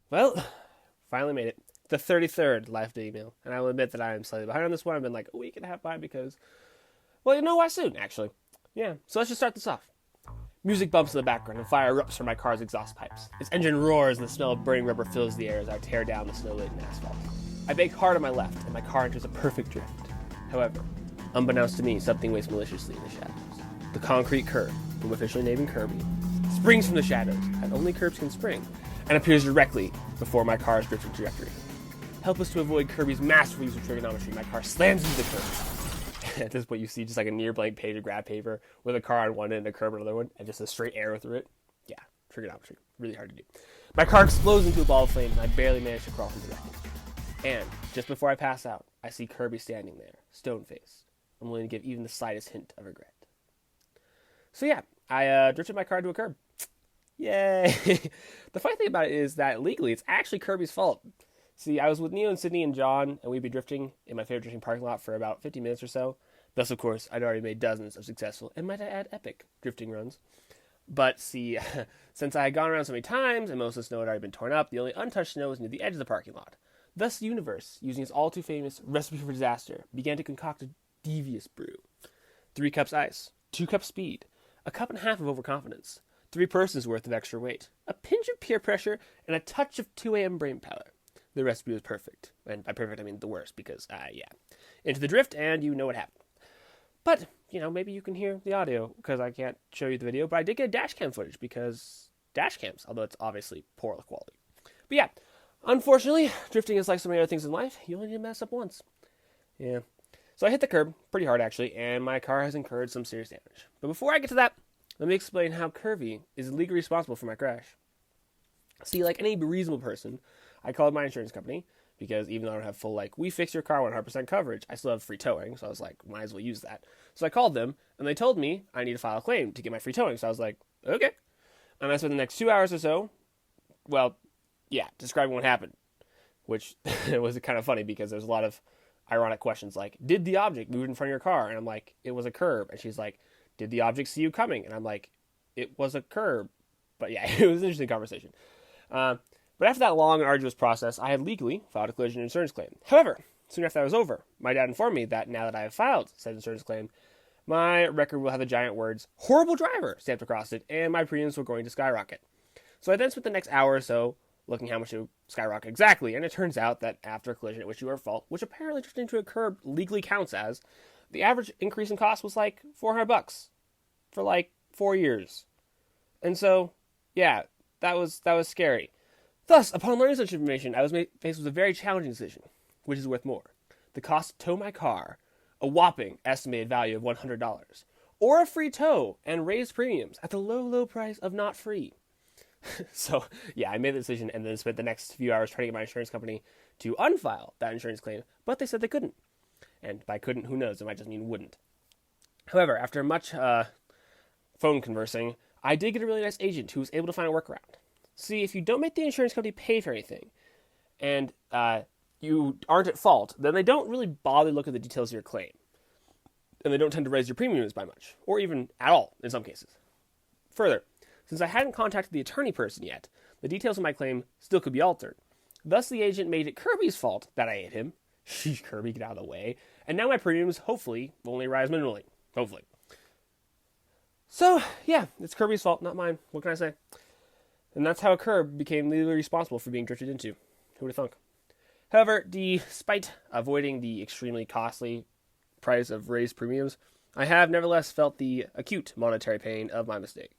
Well, finally made it. The 33rd live email. And I will admit that I am slightly behind on this one. I've been like a week and a half behind because, well, you know why soon, actually. Yeah, so let's just start this off. Music bumps in the background and fire erupts from my car's exhaust pipes. Its engine roars and the smell of burning rubber fills the air as I tear down the snow-laden asphalt. I bake hard on my left and my car enters a perfect drift. However, unbeknownst to me, something waits maliciously in the shadows. The concrete curb, whom officially named Kirby, springs from the shadows, and only curbs can spring, and appears directly before my car's drifting trajectory. Helpless to avoid Kirby's massive use of trigonometry, my car slams into the curb. At this point, you see just like a near blank page of graph paper with a car on one end and a curb on another one, and just a straight arrow through it. Yeah, trigonometry. Really hard to do. My car explodes into a ball of flames, and I barely manage to crawl from the wreckage. And just before I pass out, I see Kirby standing there, stone-faced, unwilling to give even the slightest hint of regret. So yeah, I drifted my car into a curb. Yay! The funny thing about it is that legally, it's actually Kirby's fault. See, I was with Neo and Sydney and John, and we'd been drifting in my favorite drifting parking lot for about 50 minutes or so. Thus, of course, I'd already made dozens of successful, and might I add, epic drifting runs. But see, since I had gone around so many times, and most of the snow had already been torn up, the only untouched snow was near the edge of the parking lot. Thus, the universe, using its all too famous recipe for disaster, began to concoct a devious brew. 3 cups ice, 2 cups speed, a cup and a half of overconfidence, 3 persons worth of extra weight, a pinch of peer pressure, and a touch of 2 a.m. brain power. The recipe was perfect. And by perfect, I mean the worst, because, yeah. Into the drift, and you know what happened. But, maybe you can hear the audio, because I can't show you the video, but I did get dash cam footage, because dash cams, although it's obviously poor quality. But yeah, unfortunately, drifting is like so many other things in life. You only need to mess up once. Yeah. So I hit the curb, pretty hard actually, and my car has incurred some serious damage. But before I get to that, let me explain how Kirby is legally responsible for my crash. See, like any reasonable person, I called my insurance company, because even though I don't have full, we fix your car 100% coverage, I still have free towing, so I was like, might as well use that. So I called them, and they told me I need to file a claim to get my free towing, so I was like, okay. And I spent the next 2 hours or so, describing what happened, which was kind of funny, because there's a lot of ironic questions, like, did the object move in front of your car? And I'm like, it was a curb. And she's like, did the object see you coming? And I'm like, it was a curb. But yeah, it was an interesting conversation. But after that long and arduous process, I had legally filed a collision insurance claim. However, soon after that was over, my dad informed me that now that I have filed said insurance claim, my record will have the giant words, horrible driver, stamped across it, and my premiums were going to skyrocket. So I then spent the next hour or so looking how much it would skyrocket exactly, and it turns out that after a collision at which you were at fault, which apparently drifted into a curb legally counts as, the average increase in cost was like $400 for like 4 years. And so, yeah, that was scary. Thus, upon learning such information, I was faced with a very challenging decision, which is worth more. The cost to tow my car, a whopping estimated value of $100, or a free tow and raised premiums at the low, low price of not free. So, yeah, I made the decision and then spent the next few hours trying to get my insurance company to unfile that insurance claim, but they said they couldn't. And by couldn't, who knows, it might just mean wouldn't. However, after much phone conversing, I did get a really nice agent who was able to find a workaround. See, if you don't make the insurance company pay for anything, and you aren't at fault, then they don't really bother to look at the details of your claim. And they don't tend to raise your premiums by much, or even at all, in some cases. Further, since I hadn't contacted the attorney person yet, the details of my claim still could be altered. Thus, the agent made it Kirby's fault that I hit him. Sheesh, Kirby, get out of the way. And now my premiums, hopefully, will only rise minimally. Hopefully. So, yeah, it's Kirby's fault, not mine. What can I say? And that's how a curb became legally responsible for being drifted into. Who would have thunk? However, despite avoiding the extremely costly price of raised premiums, I have nevertheless felt the acute monetary pain of my mistake.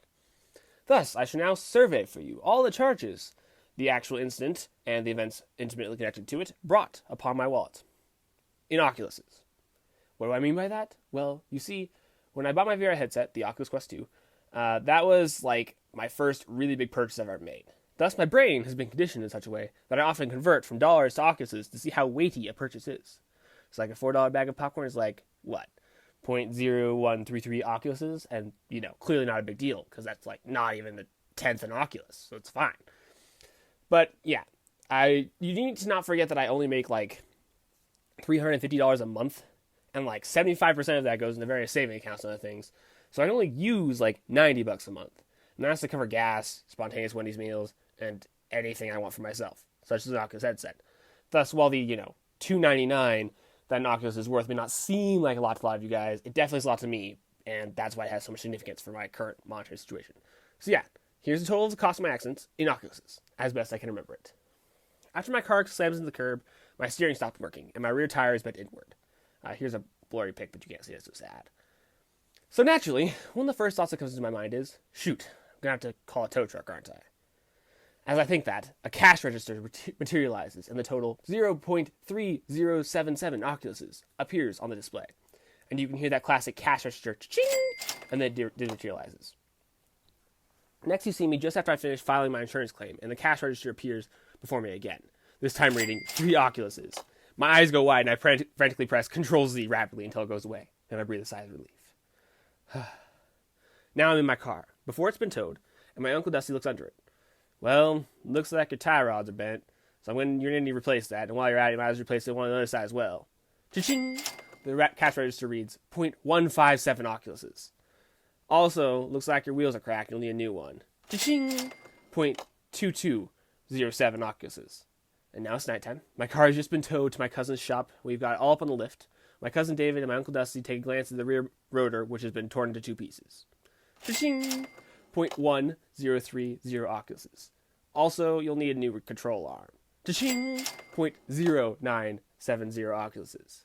Thus, I shall now survey for you all the charges the actual incident and the events intimately connected to it brought upon my wallet. Inoculuses. What do I mean by that? Well, you see, when I bought my VR headset, the Oculus Quest 2, that was like my first really big purchase I've ever made. Thus, my brain has been conditioned in such a way that I often convert from dollars to Oculuses to see how weighty a purchase is. So like a $4 bag of popcorn is like, what? 0.0133 Oculuses, and, clearly not a big deal, because that's like not even the 10th an Oculus, so it's fine. But, yeah, you need to not forget that I only make like $350 a month, and like 75% of that goes into various saving accounts and other things, so I can only use like $90 a month. And that's to cover gas, spontaneous Wendy's meals, and anything I want for myself, such as an Oculus headset. Thus, while the, $299 that an Oculus is worth may not seem like a lot to a lot of you guys, it definitely is a lot to me, and that's why it has so much significance for my current monetary situation. So yeah, here's the total of the cost of my accidents in Oculuses, as best I can remember it. After my car slams into the curb, my steering stopped working, and my rear tire is bent inward. Here's a blurry pic, but you can't see it, it's so sad. So naturally, one of the first thoughts that comes into my mind is, shoot, I'm going to have to call a tow truck, aren't I? As I think that, a cash register materializes, and the total 0.3077 Oculuses appears on the display. And you can hear that classic cash register, ching, and then it materializes. Next, you see me just after I finish filing my insurance claim, and the cash register appears before me again, this time reading 3 Oculuses. My eyes go wide, and I frantically press Control-Z rapidly until it goes away, and I breathe a sigh of relief. Now I'm in my car, before it's been towed, and my Uncle Dusty looks under it. Well, looks like your tie rods are bent, so you're going to need to replace that, and while you're at it, you might as well replace it on the other side as well. Cha-ching! The cash register reads 0.157 Oculuses. Also, looks like your wheels are cracked, you'll need a new one. Cha-ching! 0.2207 Oculuses. And now it's nighttime. My car has just been towed to my cousin's shop. We've got it all up on the lift. My cousin David and my Uncle Dusty take a glance at the rear rotor, which has been torn into 2 pieces. Cha-ching! 0.1030 Oculuses. Also, you'll need a new control arm. Cha-ching! 0.0970 Oculuses.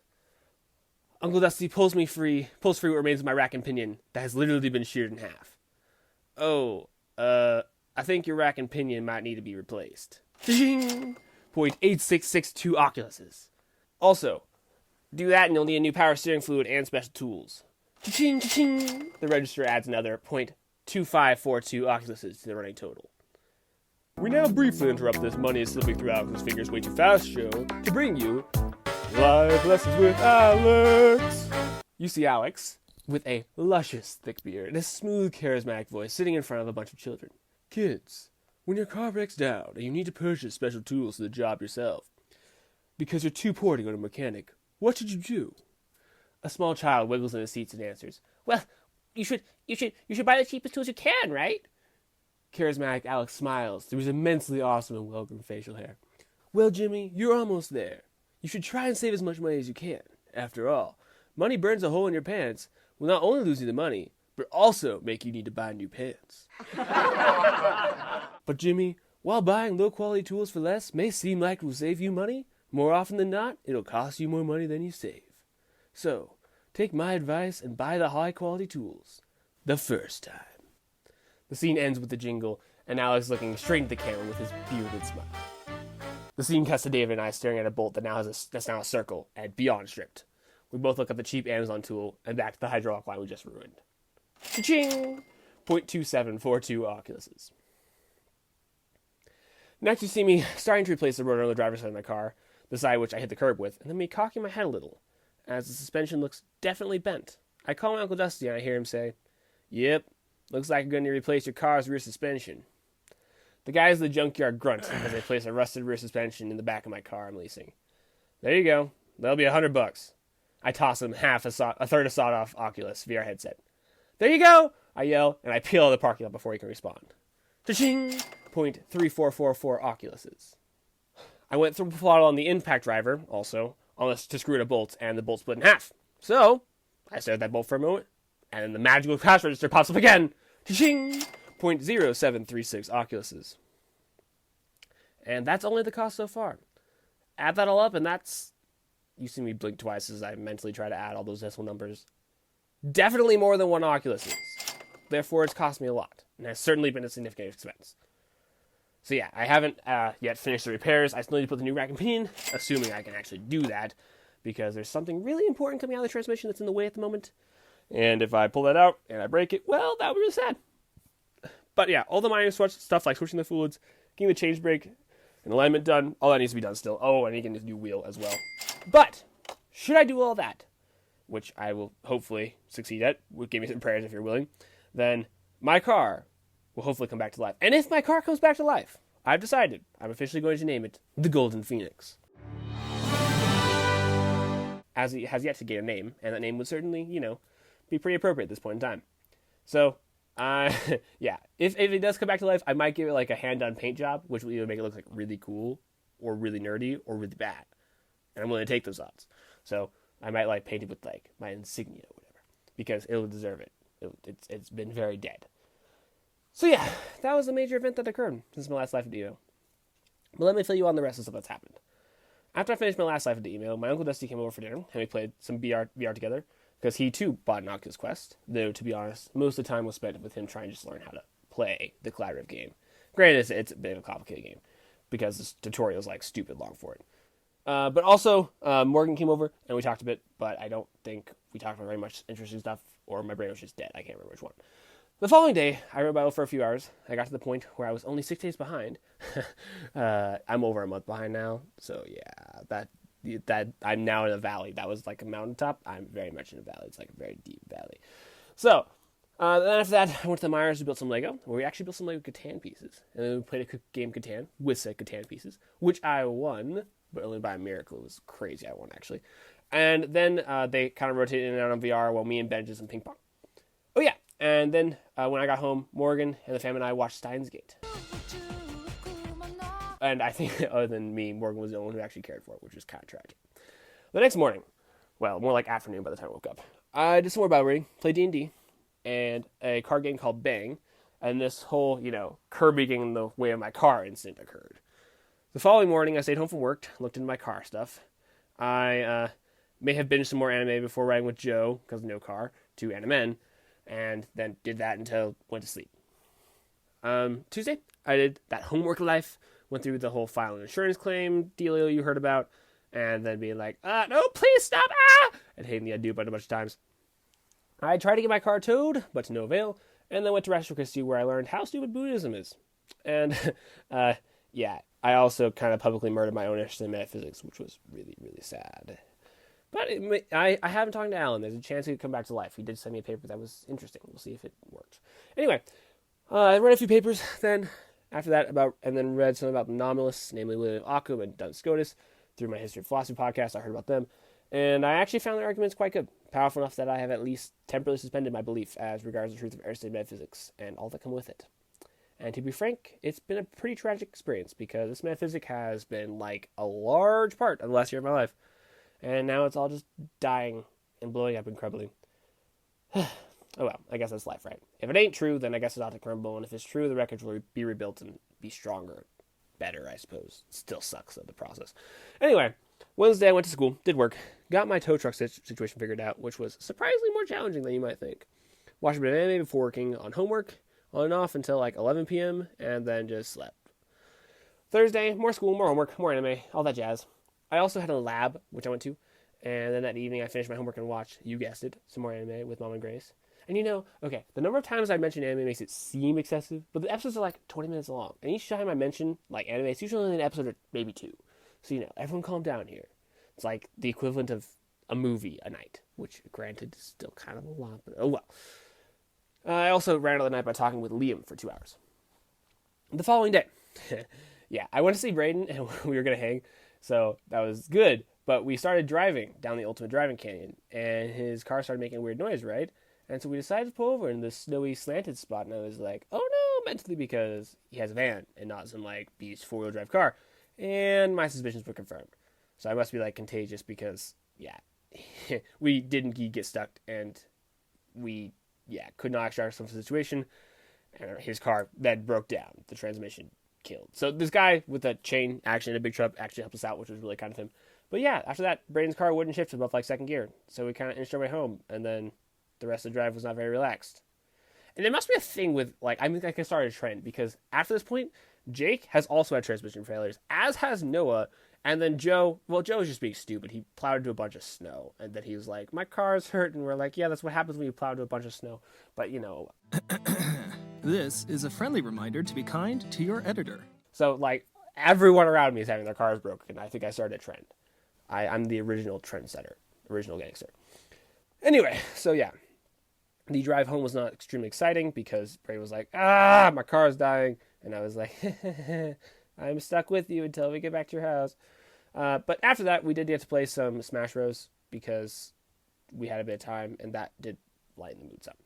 Uncle Dusty pulls free what remains of my rack and pinion that has literally been sheared in half. Oh, I think your rack and pinion might need to be replaced. Cha-ching! 0.8662 Oculuses. Also, do that and you'll need a new power steering fluid and special tools. Cha-ching, cha-ching. The register adds another 0.2542 Oculuses to the running total. We now briefly interrupt this money is slipping through Alex's fingers way too fast show to bring you Life Lessons with Alex. You see Alex with a luscious thick beard and a smooth charismatic voice sitting in front of a bunch of children. Kids, when your car breaks down and you need to purchase special tools for the job yourself because you're too poor to go to a mechanic, what should you do? A small child wiggles in his seats and answers, well, you should buy the cheapest tools you can, right? Charismatic Alex smiles through his immensely awesome and well-groomed facial hair. Well, Jimmy, you're almost there. You should try and save as much money as you can. After all, money burns a hole in your pants will not only lose you the money, but also make you need to buy new pants. But Jimmy, while buying low-quality tools for less may seem like it will save you money, more often than not, it'll cost you more money than you save. So, take my advice and buy the high-quality tools. The first time. The scene ends with the jingle, and Alex looking straight at the camera with his bearded smile. The scene cuts to David and I staring at a bolt that's now a circle and beyond stripped. We both look at the cheap Amazon tool and back to the hydraulic line we just ruined. Cha-ching! 0.2742 Oculuses. Next you see me starting to replace the rotor on the driver's side of my car, the side which I hit the curb with, and then me cocking my head a little, as the suspension looks definitely bent. I call my Uncle Dusty and I hear him say, "Yep, looks like you're going to replace your car's rear suspension." The guys at the junkyard grunt as they place a rusted rear suspension in the back of my car I'm leasing. There you go. That'll be $100. I toss him a third of sawed-off Oculus VR headset. There you go! I yell, and I peel out of the parking lot before he can respond. Cha-ching! 0.3444 Oculuses. I went through the throttle on the impact driver, also, to screw in a bolt, and the bolt split in half. So, I stared at that bolt for a moment, and then the magical cash register pops up again. Cha-ching! 0.0736 Oculuses. And that's only the cost so far. Add that all up, and that's... You see me blink twice as I mentally try to add all those decimal numbers. Definitely more than 1 Oculus is. Therefore, it's cost me a lot, and has certainly been a significant expense. So yeah, I haven't yet finished the repairs. I still need to put the new rack and pinion, assuming I can actually do that, because there's something really important coming out of the transmission that's in the way at the moment. And if I pull that out and I break it, well, that would be really sad. But yeah, all the minor stuff like switching the fluids, getting the change brake, and alignment done, all that needs to be done still. Oh, and you can get a new wheel as well. But, should I do all that, which I will hopefully succeed at, give me some prayers if you're willing, then my car will hopefully come back to life. And if my car comes back to life, I've decided I'm officially going to name it the Golden Phoenix. As it has yet to get a name, and that name would certainly, be pretty appropriate at this point in time. So, Yeah. If it does come back to life, I might give it like a hand-done paint job, which will either make it look like really cool, or really nerdy, or really bad. And I'm willing to take those odds. So I might like paint it with like my insignia or whatever, because it'll deserve it. It's been very dead. So yeah, that was a major event that occurred since my last Life of the Emo. But let me fill you on the rest of stuff that's happened. After I finished my last Life of the Emo, my Uncle Dusty came over for dinner, and we played some VR together, because he too bought an Oculus Quest, though to be honest, most of the time was spent with him trying to just learn how to play the collaborative game. Granted, it's a bit of a complicated game, because this tutorial is like stupid long for it. But also, Morgan came over, and we talked a bit, but I don't think we talked about very much interesting stuff, or my brain was just dead. I can't remember which one. The following day, I rode Bible for a few hours. I got to the point where I was only 6 days behind. I'm over a month behind now, so yeah, that I'm now in a valley. That was like a mountaintop. I'm very much in a valley. It's like a very deep valley. So, then after that, I went to the Myers to build some Lego, where we actually built some Lego Catan pieces. And then we played a game Catan with said Catan pieces, which I won, but only by a miracle. It was crazy. I won, actually. And then they kind of rotated in and out on VR while me and Ben did some ping pong. Oh, yeah. And then when I got home, Morgan and the fam and I watched Steins Gate. And I think, other than me, Morgan was the only one who actually cared for it, which was kind of tragic. The next morning, well, more like afternoon by the time I woke up, I did some more Bible reading, played D&D, and a card game called Bang, and this whole, Kirby getting in the way of my car incident occurred. The following morning, I stayed home from work, looked into my car stuff. I may have binged some more anime before riding with Joe, because no car, to Animen, and then did that until went to sleep. Tuesday, I did that homework life, went through the whole file and insurance claim deal you heard about, and then being like, no, please stop, and hitting the undo button a bunch of times. I tried to get my car towed, but to no avail, and then went to Rancho Christi, where I learned how stupid Buddhism is. And, yeah, I also kind of publicly murdered my own interest in metaphysics, which was really, really sad. But I haven't talked to Alan. There's a chance he could come back to life. He did send me a paper that was interesting. We'll see if it works. Anyway, I read a few papers then after that and then read some about the nominalists, namely William Ockham and Duns Scotus. Through my History of Philosophy podcast, I heard about them. And I actually found their arguments quite good. Powerful enough that I have at least temporarily suspended my belief as regards the truth of Aristotelian metaphysics and all that come with it. And to be frank, it's been a pretty tragic experience because this metaphysic has been like a large part of the last year of my life. And now it's all just dying and blowing up and crumbling. Oh well, I guess that's life, right? If it ain't true, then I guess it ought to crumble. And if it's true, the wreckage will be rebuilt and be stronger. Better, I suppose. Still sucks, though, the process. Anyway, Wednesday I went to school, did work, got my tow truck situation figured out, which was surprisingly more challenging than you might think. Watched a bit of anime before working on homework, on and off until like 11 p.m., and then just slept. Thursday, more school, more homework, more anime, all that jazz. I also had a lab, which I went to, and then that evening I finished my homework and watched, you guessed it, some more anime with Mom and Grace. And okay, the number of times I mention anime makes it seem excessive, but the episodes are like 20 minutes long. And each time I mention like anime, it's usually only an episode or maybe two. So, everyone calm down here. It's like the equivalent of a movie a night, which granted is still kind of a lot, but oh well. I also ran out the night by talking with Liam for 2 hours. The following day, yeah, I went to see Braden and we were going to hang, so that was good. But we started driving down the Ultimate Driving Canyon, and his car started making a weird noise, right? And so we decided to pull over in this snowy slanted spot, and I was like, oh no, mentally, because he has a van and not some like beast 4-wheel drive car. And my suspicions were confirmed. So I must be like contagious because, yeah, we didn't get stuck and we, could not extract ourselves from the situation. And his car then broke down. The transmission killed. So this guy with a chain action in a big truck actually helped us out, which was really kind of him. But yeah, after that, Braden's car wouldn't shift above like second gear. So we kind of inched our way home, and then the rest of the drive was not very relaxed. And there must be a thing with, like, I think I can start a trend, because after this point, Jake has also had transmission failures, as has Noah, and then Joe was just being stupid. He plowed into a bunch of snow, and then he was like, my car's hurt, and we're like, yeah, that's what happens when you plow into a bunch of snow. But, This is a friendly reminder to be kind to your editor. So, like, everyone around me is having their cars broken. I think I started a trend. I'm the original trendsetter, original gangster. Anyway, so yeah. The drive home was not extremely exciting because Bray was like, my car's dying. And I was like, I'm stuck with you until we get back to your house. But after that, we did get to play some Smash Bros. Because we had a bit of time, and that did lighten the moods up.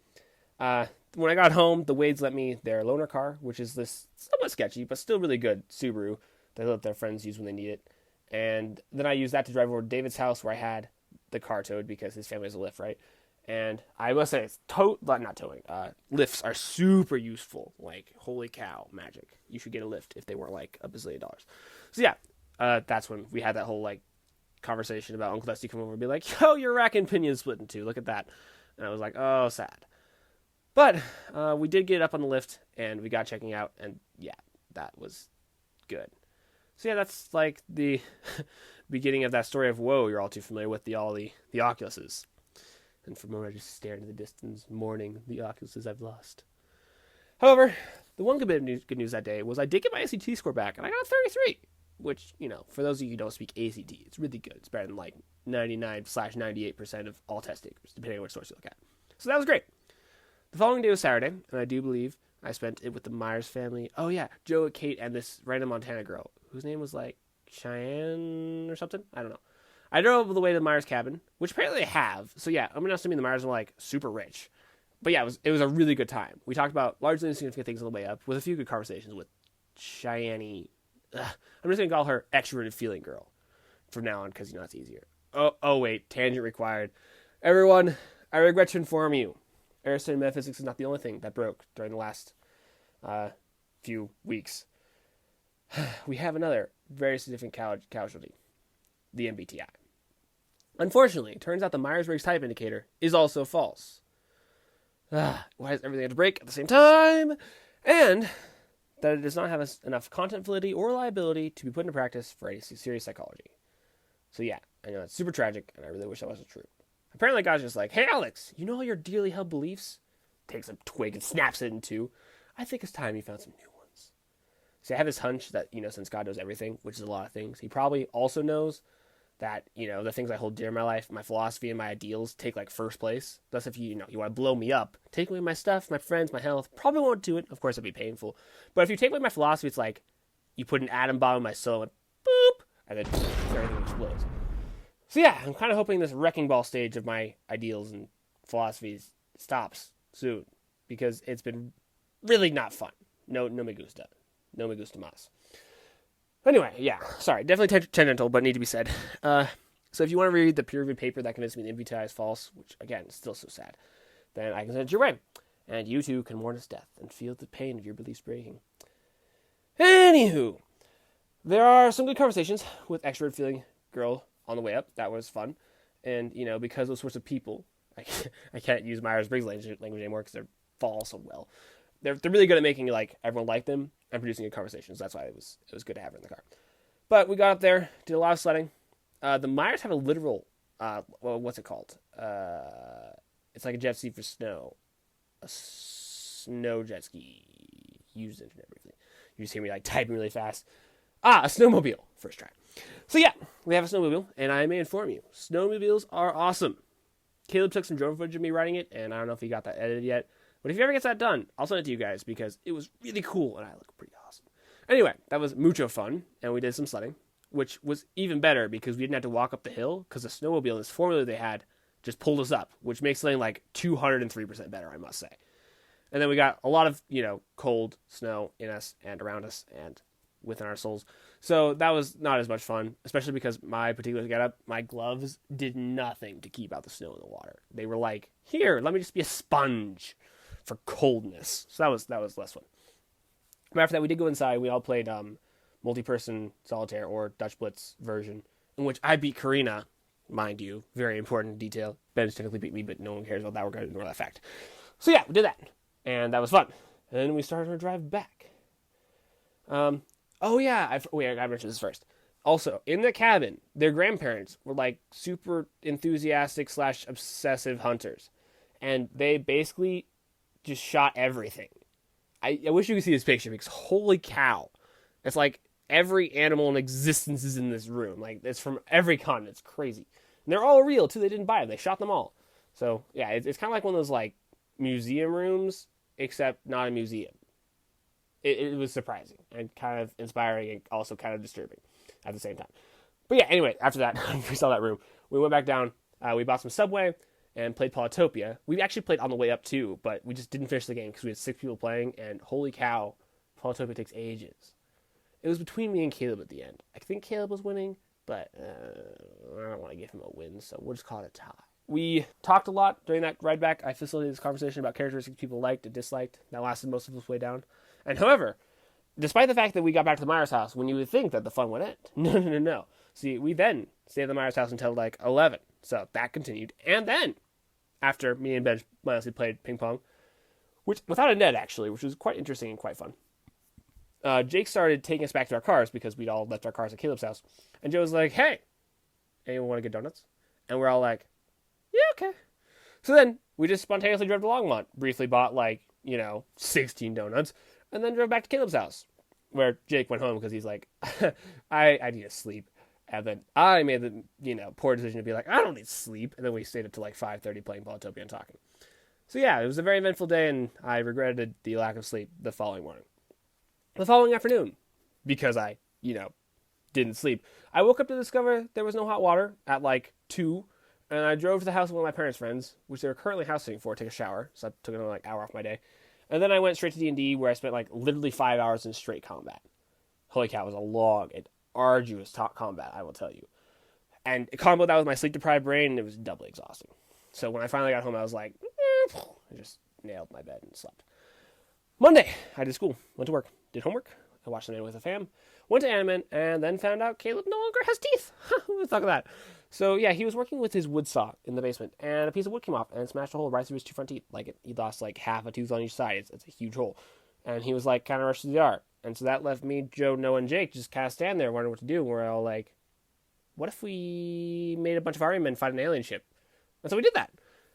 when I got home, the Wades lent me their loaner car, which is this somewhat sketchy, but still really good Subaru that they let their friends use when they need it. And then I used that to drive over to David's house where I had the car towed because his family has a Lyft, right? And I must say, Lyfts are super useful. Like, holy cow, magic. You should get a Lyft if they weren't like a bazillion dollars. So yeah, that's when we had that whole like conversation about Uncle Dusty come over and be like, yo, your rack and pinion split in two. Look at that. And I was like, oh, sad. But we did get up on the lift and we got checking out. And yeah, that was good. So yeah, that's like the beginning of that story of woe you're all too familiar with, the Oculuses. And for a moment I just stared into the distance, mourning the Oculuses I've lost. However, the one good news that day was I did get my ACT score back, and I got a 33. Which, for those of you who don't speak ACT, it's really good. It's better than like 99/98% of all test takers, depending on which source you look at. So that was great. The following day was Saturday, and I do believe I spent it with the Myers family. Oh yeah, Joe, Kate, and this random Montana girl, whose name was like Cheyenne or something? I don't know. I drove all the way to the Myers cabin, which apparently they have. So yeah, I'm assuming the Myers are like super rich. But yeah, it was a really good time. We talked about largely insignificant things on the way up, with a few good conversations with Cheyenne. I'm just going to call her extroverted feeling girl from now on because, it's easier. Oh, wait. Tangent required. Everyone, I regret to inform you. Aerostat metaphysics is not the only thing that broke during the last few weeks. We have another very significant casualty. The MBTI. Unfortunately, it turns out the Myers-Briggs type indicator is also false. Why does everything have to break at the same time? And that it does not have enough content validity or reliability to be put into practice for any serious psychology. So yeah, I know that's super tragic, and I really wish that wasn't true. Apparently God's just like, hey Alex, you know all your dearly held beliefs? Takes a twig and snaps it in two. I think it's time you found some new ones. See, I have this hunch that, since God knows everything, which is a lot of things, he probably also knows that, the things I hold dear in my life, my philosophy and my ideals take like first place. Thus, if you want to blow me up, take away my stuff, my friends, my health, probably won't do it. Of course, it'd be painful. But if you take away my philosophy, it's like you put an atom bomb in my soul and boop, and then everything explodes. So yeah, I'm kind of hoping this wrecking ball stage of my ideals and philosophies stops soon, because it's been really not fun. No me gusta. No me gusta más. Anyway, yeah, sorry, definitely tangential, but need to be said. So if you want to read the peer-reviewed paper that convinced me the MBTI is false, which, again, is still so sad, then I can send it your way. And you too can mourn its death and feel the pain of your beliefs breaking. Anywho, there are some good conversations with extrovert feeling girl on the way up. That was fun. And, because those sorts of people, I can't use Myers-Briggs language anymore because they're fall so well. They're really good at making everyone like them and producing good conversations. That's why it was good to have her in the car. But we got up there, did a lot of sledding. The Myers have a literal, what's it called? It's like a jet ski for snow. A snow jet ski. Used internet briefly. You just hear me typing really fast. A snowmobile. First try. So yeah, we have a snowmobile, and I may inform you, snowmobiles are awesome. Caleb took some drone footage of me riding it, and I don't know if he got that edited yet. But if he ever gets that done, I'll send it to you guys because it was really cool and I look pretty awesome. Anyway, that was mucho fun, and we did some sledding, which was even better because we didn't have to walk up the hill because the snowmobile, this formula they had, just pulled us up, which makes sledding 203% better, I must say. And then we got a lot of, cold snow in us and around us and within our souls. So that was not as much fun, especially because my particular getup, my gloves did nothing to keep out the snow in the water. They were like, here, let me just be a sponge for coldness. So that was less fun. But after that, we did go inside. We all played multi-person solitaire or Dutch Blitz version, in which I beat Karina, mind you. Very important detail. Ben's technically beat me, but no one cares about that. We're going to ignore that fact. So yeah, we did that. And that was fun. And then we started our drive back. Oh yeah, I gotta mention this first. Also, in the cabin, their grandparents were super enthusiastic / obsessive hunters. And they basically just shot everything. I wish you could see this picture because holy cow. It's every animal in existence is in this room. It's from every continent. It's crazy. And they're all real too. They didn't buy them. They shot them all. So yeah, it's kind of like one of those museum rooms, except not a museum. It was surprising and kind of inspiring and also kind of disturbing at the same time. But yeah, anyway, after that, we saw that room. We went back down. We bought some Subway and played Polytopia. We actually played on the way up too, but we just didn't finish the game because we had 6 people playing, and holy cow, Polytopia takes ages. It was between me and Caleb at the end. I think Caleb was winning, but I don't want to give him a win, so we'll just call it a tie. We talked a lot during that ride back. I facilitated this conversation about characteristics people liked and disliked. That lasted most of its way down. And however, despite the fact that we got back to the Myers house when you would think that the fun would end. No. See, we then stayed at the Myers house until like 11. So that continued. And then, after me and Ben mindlessly played ping pong, which without a net actually, which was quite interesting and quite fun. Jake started taking us back to our cars because we'd all left our cars at Caleb's house. And Joe was like, hey, anyone want to get donuts? And we're all like, yeah, okay. So then we just spontaneously drove to Longmont, briefly bought 16 donuts, and then drove back to Caleb's house, where Jake went home because he's like, I need to sleep. And then I made the poor decision to be like, I don't need sleep. And then we stayed up till like 5:30 playing Polytopia and talking. So yeah, it was a very eventful day, and I regretted the lack of sleep the following morning. The following afternoon, because I, didn't sleep, I woke up to discover there was no hot water at like 2, and I drove to the house of one of my parents' friends, which they were currently house sitting for, to take a shower. So that took another hour off my day. And then I went straight to D&D, where I spent literally 5 hours in straight combat. Holy cow, it was a long and arduous combat, I will tell you. And combo that with my sleep-deprived brain, it was doubly exhausting. So when I finally got home, I was like, I just nailed my bed and slept. Monday, I did school, went to work, did homework, I watched Anime with the fam, went to Animen, and then found out Caleb no longer has teeth. Who would talk of that? So yeah, he was working with his wood saw in the basement, and a piece of wood came off and smashed a hole right through his 2 front teeth. He lost half a tooth on each side. It's a huge hole. And he was kind of rushed to the ER. And so that left me, Joe, Noah, and Jake just kind of stand there wondering what to do. And we're all like, what if we made a bunch of army men fight an alien ship? And so we did that.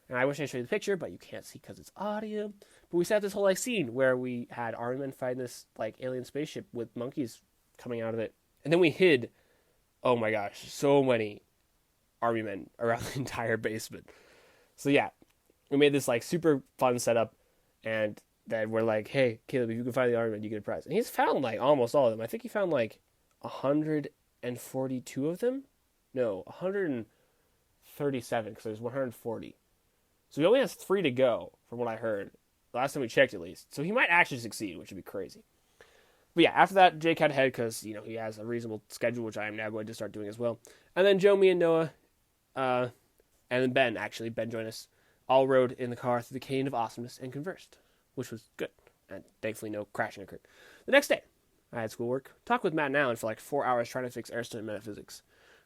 And I wish I showed you the picture, but you can't see because it's audio. But we set up this whole scene where we had army men fighting this alien spaceship with monkeys coming out of it. And then we hid, oh my gosh, so many army men around the entire basement. So yeah, we made this super fun setup, and then we're like, hey, Caleb, if you can find the army men, you get a prize. And he's found almost all of them. I think he found 142 of them. No, 137, because there's 140. So he only has 3 to go, from what I heard. Last time we checked, at least. So he might actually succeed, which would be crazy. But yeah, after that, Jake had to head because, he has a reasonable schedule, which I am now going to start doing as well. And then Joe, me, and Noah, and then Ben joined us, all rode in the car through the Cane of Awesomeness and conversed, which was good. And thankfully, no crashing occurred. The next day, I had schoolwork. Talked with Matt and Alan for 4 hours trying to fix Ariston metaphysics,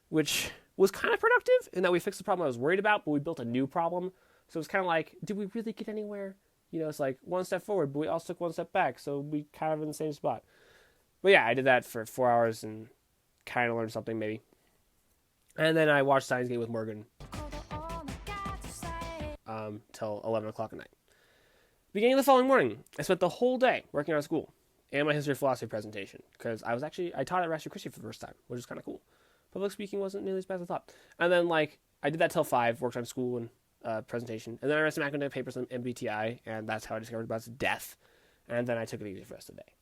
which was kind of productive in that we fixed the problem I was worried about, but we built a new problem. So it was kind of did we really get anywhere? It's one step forward, but we also took 1 step back, so we kind of in the same spot. But yeah, I did that for 4 hours and kind of learned something maybe. And then I watched Steins Gate with Morgan till 11 o'clock at night. Beginning of the following morning, I spent the whole day working on school and my history of philosophy presentation, because I taught at Rancho Christi for the first time, which is kind of cool. Public speaking wasn't nearly as bad as I thought. And then I did that till 5, worked on school and presentation, and then I read some academic papers on MBTI, and that's how I discovered about death. And then I took it easy for the rest of the day.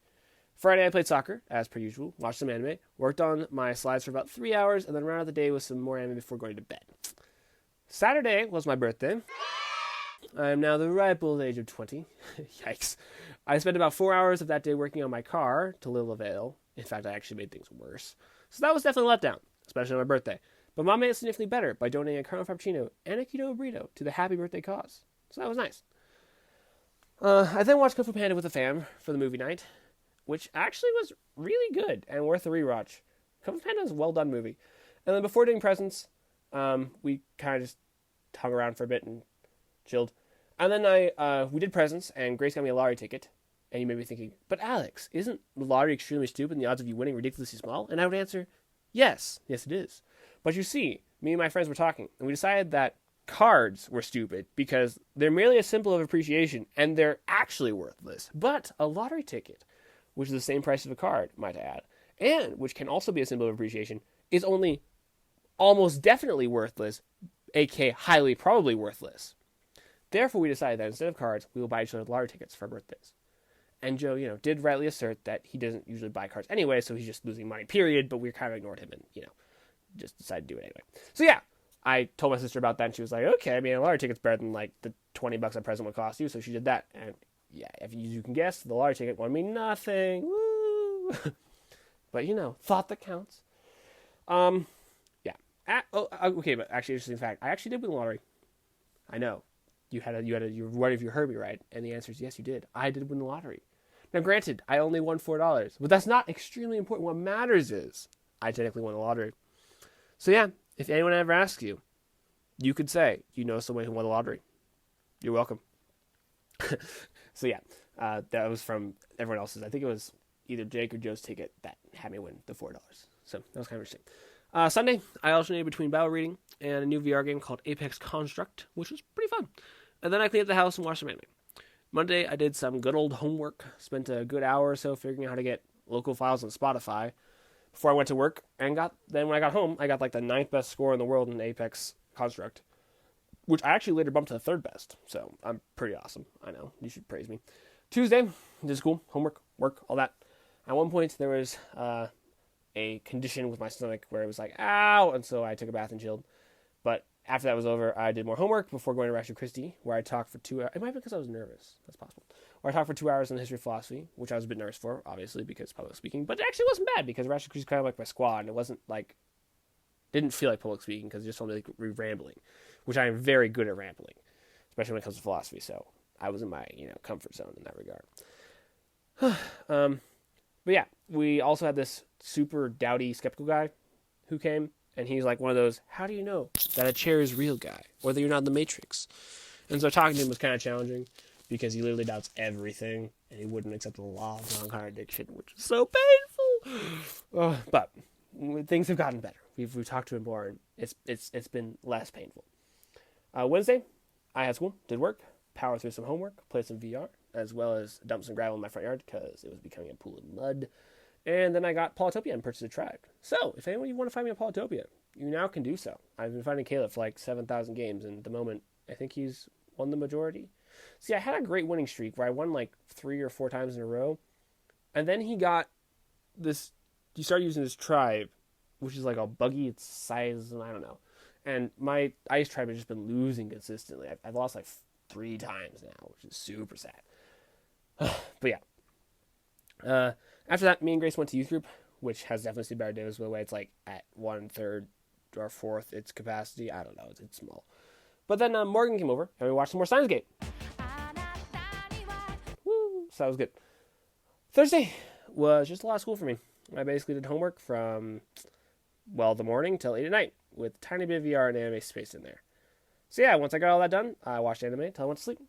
Friday, I played soccer, as per usual, watched some anime, worked on my slides for about 3 hours, and then rounded the day with some more anime before going to bed. Saturday was my birthday. I am now the ripe old age of 20. Yikes. I spent about 4 hours of that day working on my car, to little avail. In fact, I actually made things worse. So that was definitely a letdown, especially on my birthday. But Mom made it significantly better by donating a caramel frappuccino and a keto burrito to the happy birthday cause. So that was nice. I then watched Kung Fu Panda with the fam for the movie night, which actually was really good and worth a rewatch. Kung Fu Panda is a well done movie. And then before doing presents, we kind of just hung around for a bit and chilled. And then we did presents, and Grace got me a lottery ticket. And you may be thinking, but Alex, isn't the lottery extremely stupid and the odds of you winning ridiculously small? And I would answer, yes it is. But you see, me and my friends were talking, and we decided that cards were stupid because they're merely a symbol of appreciation, and they're actually worthless. But a lottery ticket, which is the same price as a card, might I add, and which can also be a symbol of appreciation, is only almost definitely worthless, aka highly probably worthless. Therefore, we decided that instead of cards, we will buy each other lottery tickets for our birthdays. And Joe, did rightly assert that he doesn't usually buy cards anyway, so he's just losing money, period, but we kind of ignored him and, just decided to do it anyway. So yeah, I told my sister about that, and she was like, okay, I mean, a lottery ticket's better than like the $20 a present would cost you, so she did that. And yeah, if you can guess, the lottery ticket won me nothing. Woo! But thought that counts. Yeah. Okay, but actually, interesting fact, I actually did win the lottery. I know. You were worried if you heard me right, and the answer is yes, you did. I did win the lottery. Now, granted, I only won $4, but that's not extremely important. What matters is I technically won the lottery. So yeah, if anyone ever asks you, you could say you know someone who won the lottery. You're welcome. So yeah, that was from everyone else's. I think it was either Jake or Joe's ticket that had me win the $4. So that was kind of interesting. Sunday, I alternated between Bible reading and a new VR game called Apex Construct, which was pretty fun. And then I cleaned up the house and watched some anime. Monday, I did some good old homework. Spent a good hour or so figuring out how to get local files on Spotify before I went to work. And then when I got home, I got like the 9th best score in the world in Apex Construct, which I actually later bumped to the 3rd best. So I'm pretty awesome. I know. You should praise me. Tuesday, did school, homework, work, all that. At one point, there was a condition with my stomach where it was like, ow, and so I took a bath and chilled. But after that was over, I did more homework before going to Ratchet Christie, where I talked for 2 hours. It might be because I was nervous. That's possible. Or I talked for 2 hours on the history of philosophy, which I was a bit nervous for, obviously, because public speaking. But it actually wasn't bad, because Ratchet Christie is kind of like my squad, and it wasn't like, didn't feel like public speaking, because it just felt like rambling, which I am very good at rambling, especially when it comes to philosophy. So I was in my, comfort zone in that regard. But yeah, we also had this super dowdy skeptical guy who came, and he's like one of those, how do you know that a chair is real guy, or that you're not in the Matrix? And so talking to him was kind of challenging, because he literally doubts everything, and he wouldn't accept the law of non-contradiction, which is so painful. But things have gotten better. We've talked to him more, and it's been less painful. Wednesday, I had school, did work, powered through some homework, played some VR, as well as dumped some gravel in my front yard because it was becoming a pool of mud. And then I got Polytopia and purchased a tribe. So, if anyone you want to find me on Polytopia, you now can do so. I've been finding Caleb for like 7,000 games, and at the moment, I think he's won the majority. See, I had a great winning streak where I won like 3 or 4 times in a row, and then he got this, he started using this tribe, which is like a buggy, its size, and I don't know. And my ice tribe has just been losing consistently. I've lost like 3 times now, which is super sad. But yeah. After that, me and Grace went to youth group, which has definitely seen better days. By the way, it's like at 1/3 or 4th its capacity. I don't know. It's small. But then Morgan came over, and we watched some more Steins Gate. Woo! So that was good. Thursday was just a lot of school for me. I basically did homework from, the morning till 8 at night, with a tiny bit of VR and anime spaced in there. So yeah, once I got all that done, I watched anime till I went to sleep.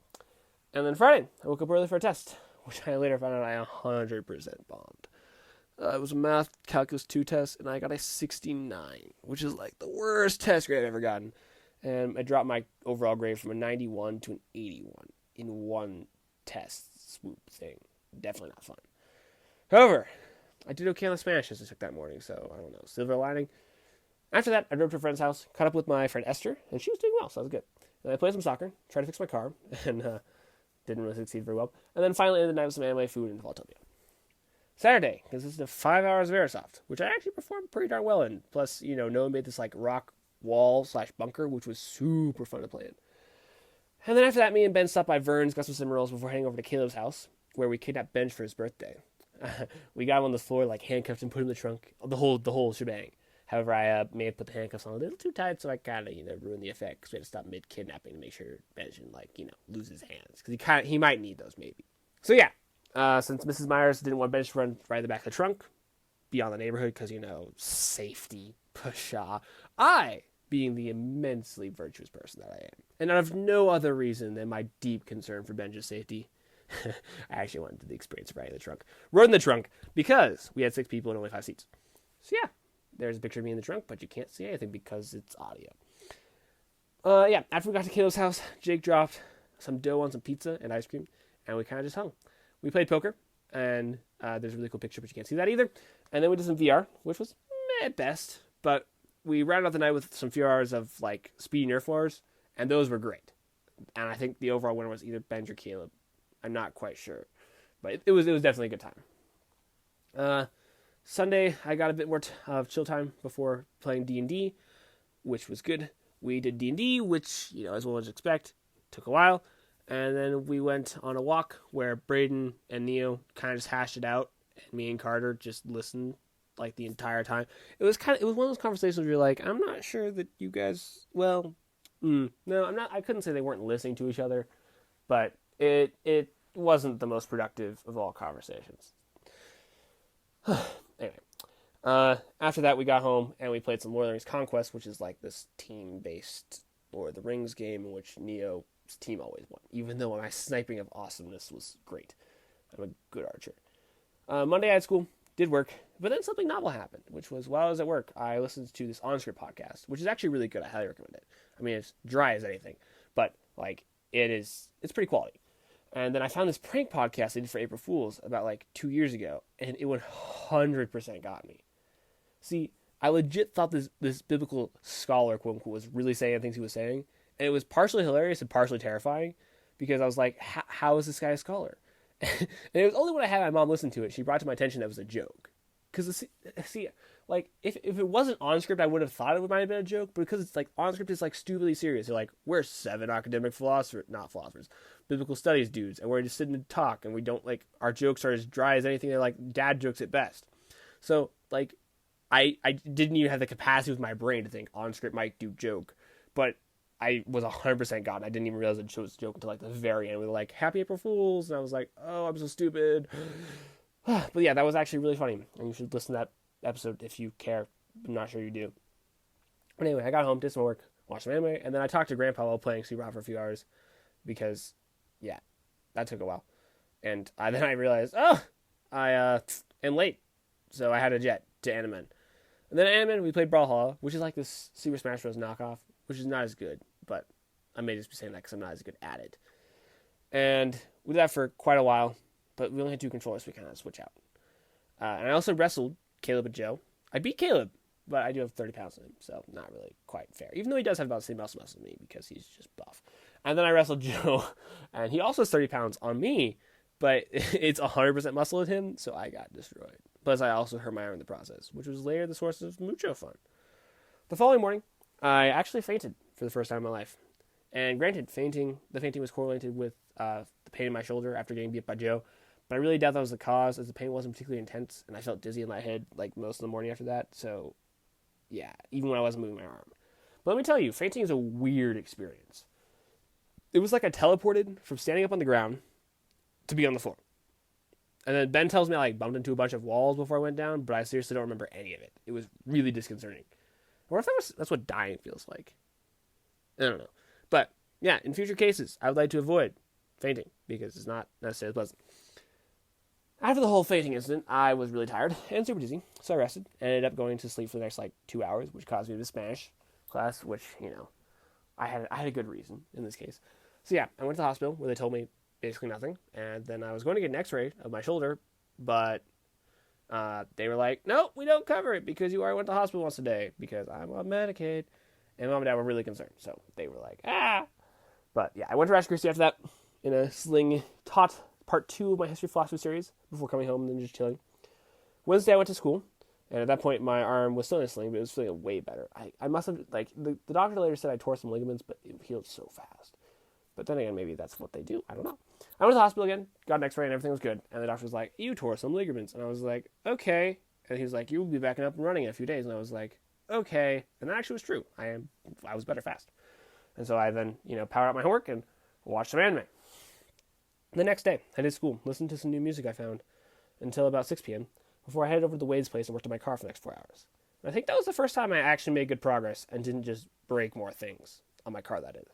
And then Friday, I woke up early for a test, which I later found out I 100% bombed. It was a math calculus 2 test, and I got a 69, which is like the worst test grade I've ever gotten. And I dropped my overall grade from a 91 to an 81 in one test swoop thing. Definitely not fun. However, I did okay on the Spanish as I took that morning, so I don't know. Silver lining. After that, I drove to a friend's house, caught up with my friend Esther, and she was doing well, so that was good. And I played some soccer, tried to fix my car, and didn't really succeed very well. And then finally ended the night with some anime, food, and Polytopia. Saturday consisted of 5 hours of Airsoft, which I actually performed pretty darn well in. Plus, Noah made this like rock wall/bunker, which was super fun to play in. And then after that, me and Ben stopped by Vern's, got some Cimarrones before heading over to Caleb's house, where we kidnapped Benj for his birthday. We got him on the floor, like handcuffed and put him in the trunk, the whole shebang. However, I may have put the handcuffs on a little too tight, so I kind of, ruined the effect, because we had to stop mid-kidnapping to make sure Benj didn't, lose his hands, because he might need those, maybe. So yeah, since Mrs. Myers didn't want Benj to run right in the back of the trunk, beyond the neighborhood, because, safety, pshaw, I, being the immensely virtuous person that I am, and out of no other reason than my deep concern for Benj's safety, I actually wanted to do the experience of riding the trunk. Rode in the trunk, because we had 6 people and only 5 seats. So yeah, there's a picture of me in the trunk, but you can't see anything because it's audio. Yeah, after we got to Caleb's house, Jake dropped some dough on some pizza and ice cream, and we kind of just hung. We played poker, and there's a really cool picture, but you can't see that either. And then we did some VR, which was at best, but we rounded out the night with some few hours of like speed Nerf wars, and those were great. And I think the overall winner was either Benj or Caleb. I'm not quite sure, but it was definitely a good time. Sunday, I got a bit more of chill time before playing D&D, which was good. we did D&D, which, as well as expect, took a while. And then we went on a walk where Braden and Neo kind of just hashed it out, and me and Carter just listened like the entire time. It was one of those conversations where you're like, I'm not sure that you guys, no, I'm not. I couldn't say they weren't listening to each other, but it wasn't the most productive of all conversations. Anyway, after that we got home and we played some Lord of the Rings Conquest, which is like this team-based Lord of the Rings game in which Neo's team always won, even though my sniping of awesomeness was great. I'm a good archer. Monday I had school, did work, but then something novel happened, which was while I was at work, I listened to this OnScript podcast, which is actually really good. I highly recommend it. I mean, it's dry as anything, but like it's pretty quality. And then I found this prank podcast they did for April Fools about like 2 years ago, and it 100% got me. See, I legit thought this biblical scholar, quote unquote, was really saying the things he was saying, and it was partially hilarious and partially terrifying, because I was like, how is this guy a scholar? And it was only when I had my mom listen to it, she brought to my attention that it was a joke. Because, see, like, if it wasn't OnScript, I would have thought it might have been a joke, but because it's like, OnScript is like stupidly serious. They're like, we're 7 academic biblical studies dudes, and we're just sitting to talk, and we don't, like, our jokes are as dry as anything. They're like dad jokes at best. So, like, I didn't even have the capacity with my brain to think OnScript might do joke, but I was 100% gotten. I didn't even realize it was a joke until like the very end. We were like, Happy April Fools, and I was like, oh, I'm so stupid. But yeah, that was actually really funny, and you should listen to that episode if you care. I'm not sure you do. But anyway, I got home, did some work, watched some anime, and then I talked to Grandpa while playing Super Hot for a few hours, because, yeah, that took a while. And then I realized, I am late, so I had a jet to Animen. And then at Animen, we played Brawlhalla, which is like this Super Smash Bros. Knockoff, which is not as good, but I may just be saying that because I'm not as good at it. And we did that for quite a while, but we only had 2 controllers, so we kind of switch out. And I also wrestled Caleb and Joe. I beat Caleb, but I do have 30 pounds on him, so not really quite fair. Even though he does have about the same muscle mass as me, because he's just buff. And then I wrestled Joe, and he also has 30 pounds on me, but it's 100% muscle with him, so I got destroyed. Plus, I also hurt my arm in the process, which was later the source of mucho fun. The following morning, I actually fainted for the first time in my life. And granted, the fainting was correlated with the pain in my shoulder after getting beat by Joe, but I really doubt that was the cause, as the pain wasn't particularly intense, and I felt dizzy in my head like most of the morning after that, so yeah, even when I wasn't moving my arm. But let me tell you, fainting is a weird experience. It was like I teleported from standing up on the ground to be on the floor. And then Ben tells me I bumped into a bunch of walls before I went down, but I seriously don't remember any of it. It was really disconcerting. Or if that's what dying feels like. I don't know. But yeah, in future cases, I would like to avoid fainting because it's not necessarily pleasant. After the whole fainting incident, I was really tired and super dizzy, so I rested and ended up going to sleep for the next 2 hours, which caused me to miss Spanish class, which, I had a good reason in this case. So yeah, I went to the hospital where they told me basically nothing, and then I was going to get an x-ray of my shoulder, but they were like, no, we don't cover it because you already went to the hospital once today because I'm on Medicaid. And Mom and Dad were really concerned, so they were like, ah. But yeah, I went to Ratchet Christie after that in a sling, taught part 2 of my history philosophy series before coming home and then just chilling. Wednesday I went to school, and at that point my arm was still in a sling, but it was feeling way better. I must have, the doctor later said I tore some ligaments, but it healed so fast. But then again, maybe that's what they do. I don't know. I went to the hospital again, got an x-ray, and everything was good. And the doctor was like, you tore some ligaments. And I was like, okay. And he was like, you'll be back up and running in a few days. And I was like, okay. And that actually was true. I was better fast. And so I then, powered up my homework and watched some anime. The next day, I did school, listened to some new music I found until about 6 p.m. before I headed over to the Wade's place and worked on my car for the next 4 hours. And I think that was the first time I actually made good progress and didn't just break more things on my car that day.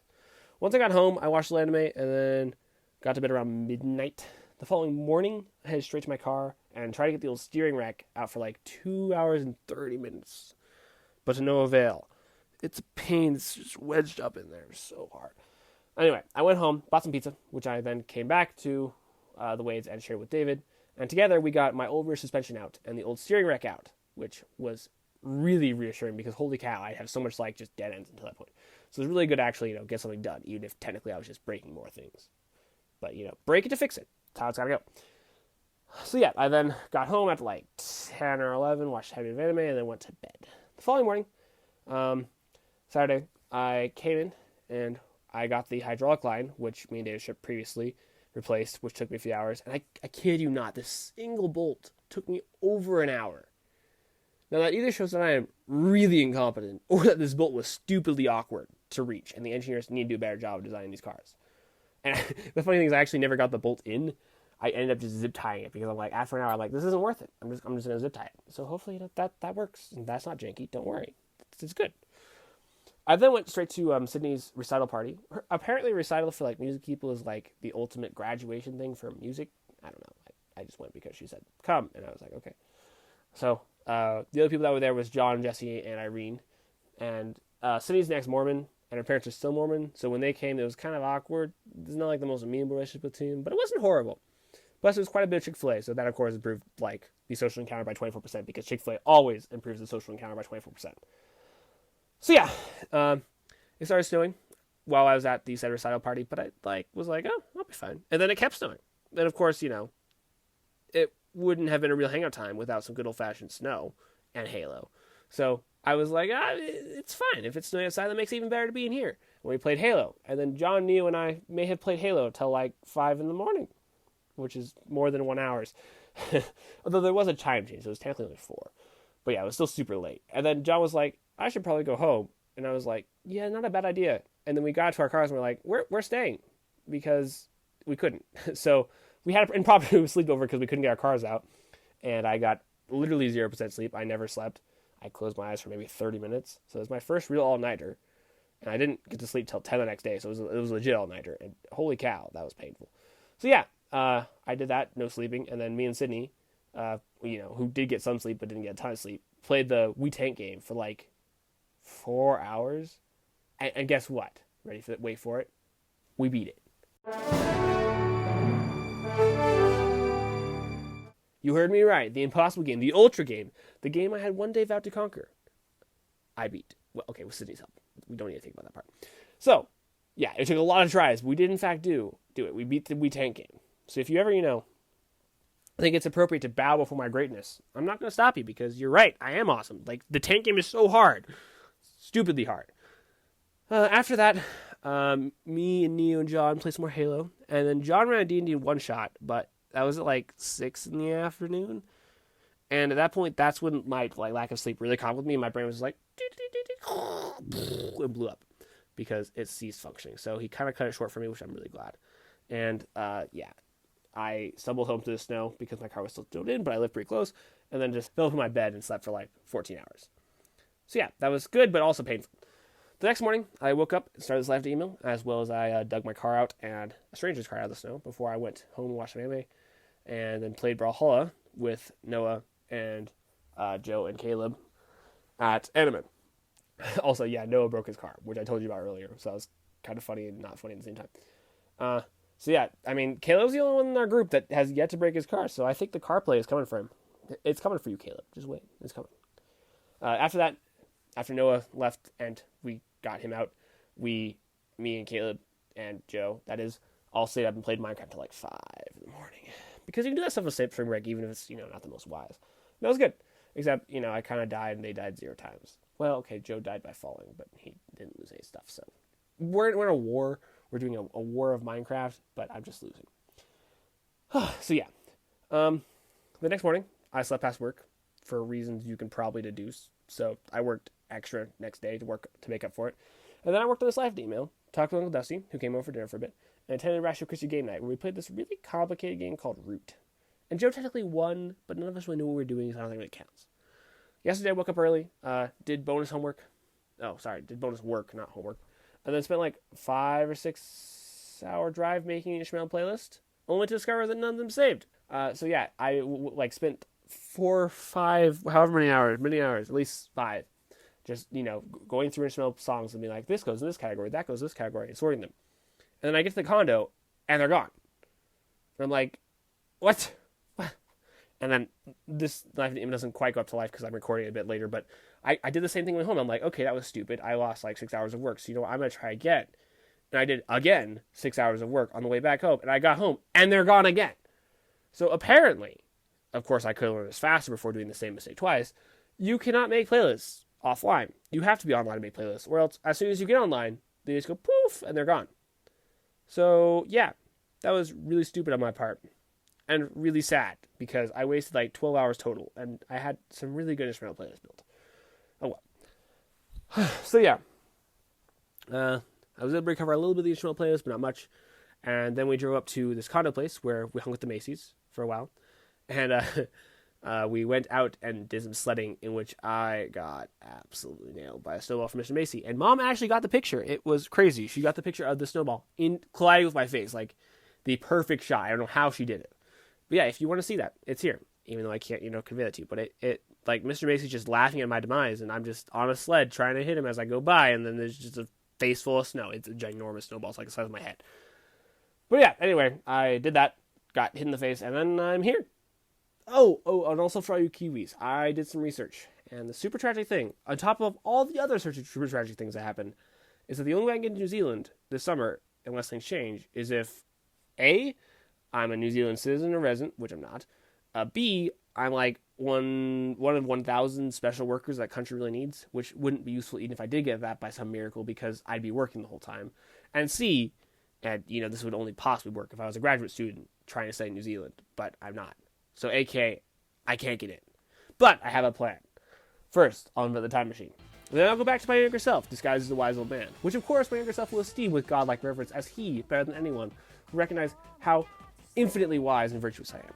Once I got home, I watched the anime and then got to bed around midnight. The following morning, I headed straight to my car and tried to get the old steering rack out for 2 hours and 30 minutes. But to no avail. It's a pain. It's just wedged up in there. It's so hard. Anyway, I went home, bought some pizza, which I then came back to the Wades and shared with David. And together we got my old rear suspension out and the old steering rack out, which was really reassuring because holy cow, I have so much just dead ends until that point. So it was really good to actually, get something done, even if technically I was just breaking more things. But, break it to fix it. That's how it's got to go. So yeah, I then got home after 10 or 11, watched a heavy bit of anime, and then went to bed. The following morning, Saturday, I came in and I got the hydraulic line, which me and David shipped previously, replaced, which took me a few hours. And I kid you not, this single bolt took me over an hour. Now, that either shows that I am really incompetent or that this bolt was stupidly awkward to reach, and the engineers need to do a better job of designing these cars. And the funny thing is, I actually never got the bolt in. I ended up just zip tying it because I'm like, after an hour, I'm like, this isn't worth it. I'm just gonna zip tie it. So hopefully that works. And that's not janky. Don't worry, it's good. I then went straight to Sydney's recital party. Apparently, recital for like music people is like the ultimate graduation thing for music. I don't know. I just went because she said come, and I was like, okay. So the other people that were there was John, Jesse, and Irene. And Sydney's next Mormon, and her parents are still Mormon. So when they came, it was kind of awkward. It's not like the most amenable relationship between them, but it wasn't horrible. Plus, it was quite a bit of Chick-fil-A, so that, of course, improved like the social encounter by 24%, because Chick-fil-A always improves the social encounter by 24%. So yeah, it started snowing while I was at the said recital party, but I was like, oh, I'll be fine. And then it kept snowing. And of course, it wouldn't have been a real hangout time without some good old-fashioned snow and Halo. So I was like, it's fine. If it's snowing outside, that makes it even better to be in here. And we played Halo. And then John, Neo, and I may have played Halo till like 5 in the morning, which is more than 1 hour. Although there was a time change, so it was technically only 4. But yeah, it was still super late. And then John was like, I should probably go home. And I was like, yeah, not a bad idea. And then we got to our cars and we're like, we're staying, because we couldn't. So we had an impromptu sleepover because we couldn't get our cars out. And I got literally 0% sleep. I never slept. I closed my eyes for maybe 30 minutes. So it was my first real all-nighter. And I didn't get to sleep till 10 the next day. So it was a legit all-nighter. And holy cow, that was painful. So yeah, I did that, no sleeping. And then me and Sydney, who did get some sleep but didn't get a ton of sleep, played the We Tank game for like 4 hours. And guess what? Ready for it? Wait for it. We beat it. You heard me right. The impossible game, the ultra game, the game I had one day vowed to conquer. I beat. Well, okay, with Sydney's help. We don't need to think about that part. So, yeah, it took a lot of tries, but we did in fact do it. We beat the We Tank game. So if you ever, think it's appropriate to bow before my greatness, I'm not going to stop you, because you're right. I am awesome. Like, the tank game is so hard. Stupidly hard. After that, me and Neo and John played some more Halo. And then John ran a D&D one-shot, but that was at like 6 in the afternoon. And at that point, that's when my lack of sleep really caught with me. And my brain was like, it blew up because it ceased functioning. So he kind of cut it short for me, which I'm really glad. And I stumbled home through the snow because my car was still snowed in, but I lived pretty close. And then just fell into my bed and slept for like 14 hours. So yeah, that was good, but also painful. The next morning, I woke up and started this live email, as well as I dug my car out and a stranger's car out of the snow before I went home and watched an anime, and then played Brawlhalla with Noah and Joe and Caleb at Anime. Also, yeah, Noah broke his car, which I told you about earlier, so that was kind of funny and not funny at the same time. So yeah, I mean, Caleb's the only one in our group that has yet to break his car, so I think the car play is coming for him. It's coming for you, Caleb. Just wait. It's coming. After that, after Noah left and we got him out, me and Caleb and Joe, that is, all stayed up and played Minecraft till like 5 in the morning. Because you can do that stuff with Spring Break, even if it's, not the most wise. And that was good. Except, I kind of died and they died 0 times. Well, okay, Joe died by falling, but he didn't lose any stuff, so. We're in a war. We're doing a war of Minecraft, but I'm just losing. So yeah. The next morning, I slept past work for reasons you can probably deduce. So I worked extra next day to make up for it. And then I worked on this live email, talked to Uncle Dusty, who came over for dinner for a bit, and attended Ratio Christie game night, where we played this really complicated game called Root. And Joe technically won, but none of us really knew what we were doing, so I don't think it counts. Yesterday I woke up early, did bonus work, not homework. And then spent like 5 or 6 hour drive making an Ishmael playlist, only to discover that none of them saved. So yeah, I spent 4 or 5, however many hours, at least 5, just, going through Ishmael songs and being like, this goes in this category, that goes in this category, and sorting them. And then I get to the condo, and they're gone. And I'm like, what? And then this live game doesn't quite go up to life because I'm recording it a bit later, but I did the same thing at home. I'm like, okay, that was stupid. I lost like 6 hours of work, so I'm going to try again. And I did again 6 hours of work on the way back home, and I got home, and they're gone again. So apparently, of course I could have learned this faster before doing the same mistake twice, you cannot make playlists offline. You have to be online to make playlists, or else as soon as you get online, they just go poof and they're gone. So yeah, that was really stupid on my part and really sad because I wasted like 12 hours total and I had some really good instrumental playlists built. Oh well. So yeah, I was able to recover a little bit of the instrumental playlist, but not much. And then we drove up to this condo place where we hung with the Macy's for a while. And we went out and did some sledding, in which I got absolutely nailed by a snowball from Mr. Macy. And Mom actually got the picture. It was crazy. She got the picture of the snowball colliding with my face, like the perfect shot. I don't know how she did it. But yeah, if you want to see that, it's here. Even though I can't, convey that to you. But it like Mr. Macy's just laughing at my demise, and I'm just on a sled trying to hit him as I go by, and then there's just a face full of snow. It's a ginormous snowball. It's like the size of my head. But yeah, anyway, I did that, got hit in the face, and then I'm here. Oh, and also for all you Kiwis, I did some research, and the super tragic thing, on top of all the other super tragic things that happened, is that the only way I can get to New Zealand this summer, unless things change, is if A, I'm a New Zealand citizen or resident, which I'm not, B, I'm like one of 1,000 special workers that country really needs, which wouldn't be useful even if I did get that by some miracle because I'd be working the whole time, and C, and, this would only possibly work if I was a graduate student trying to study in New Zealand, but I'm not. So, aka, I can't get in. But I have a plan. First, I'll invent the time machine. Then I'll go back to my younger self, disguised as a wise old man, which of course my younger self will esteem with godlike reverence, as he, better than anyone, will recognize how infinitely wise and virtuous I am.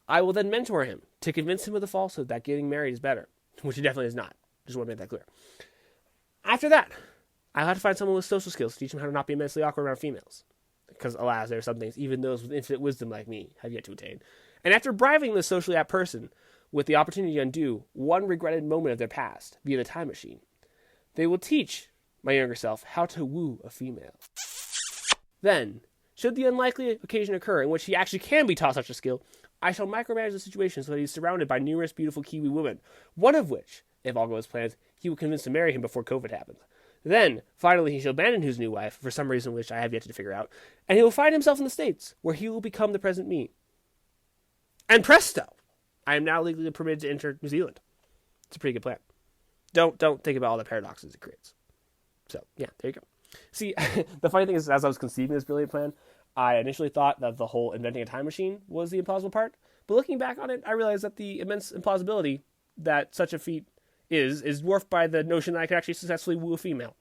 I will then mentor him to convince him of the falsehood that getting married is better, which it definitely is not. Just want to make that clear. After that, I'll have to find someone with social skills to teach him how to not be immensely awkward around females. Because, alas, there are some things even those with infinite wisdom like me have yet to attain. And after bribing this socially apt person with the opportunity to undo one regretted moment of their past via the time machine, they will teach my younger self how to woo a female. Then, should the unlikely occasion occur in which he actually can be taught such a skill, I shall micromanage the situation so that he's surrounded by numerous beautiful Kiwi women, one of which, if all goes as planned, he will convince to marry him before COVID happens. Then, finally, he shall abandon his new wife, for some reason which I have yet to figure out, and he will find himself in the States, where he will become the present me. And presto! I am now legally permitted to enter New Zealand. It's a pretty good plan. Don't think about all the paradoxes it creates. So, yeah, there you go. See, the funny thing is, as I was conceiving this brilliant plan, I initially thought that the whole inventing a time machine was the implausible part, but looking back on it, I realized that the immense implausibility that such a feat is dwarfed by the notion that I could actually successfully woo a female.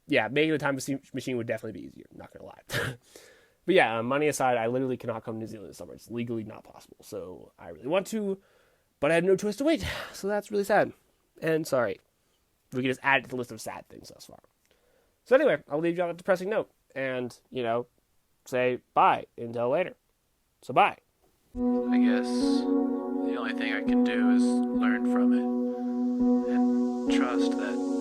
Yeah, making the time machine would definitely be easier, not gonna lie. But yeah, money aside, I literally cannot come to New Zealand this summer. It's legally not possible, so I really want to, but I have no choice to wait, so that's really sad. And sorry. We can just add it to the list of sad things thus far. So anyway, I'll leave you on a depressing note, and, say bye until later. So bye. I guess the only thing I can do is learn from it and trust that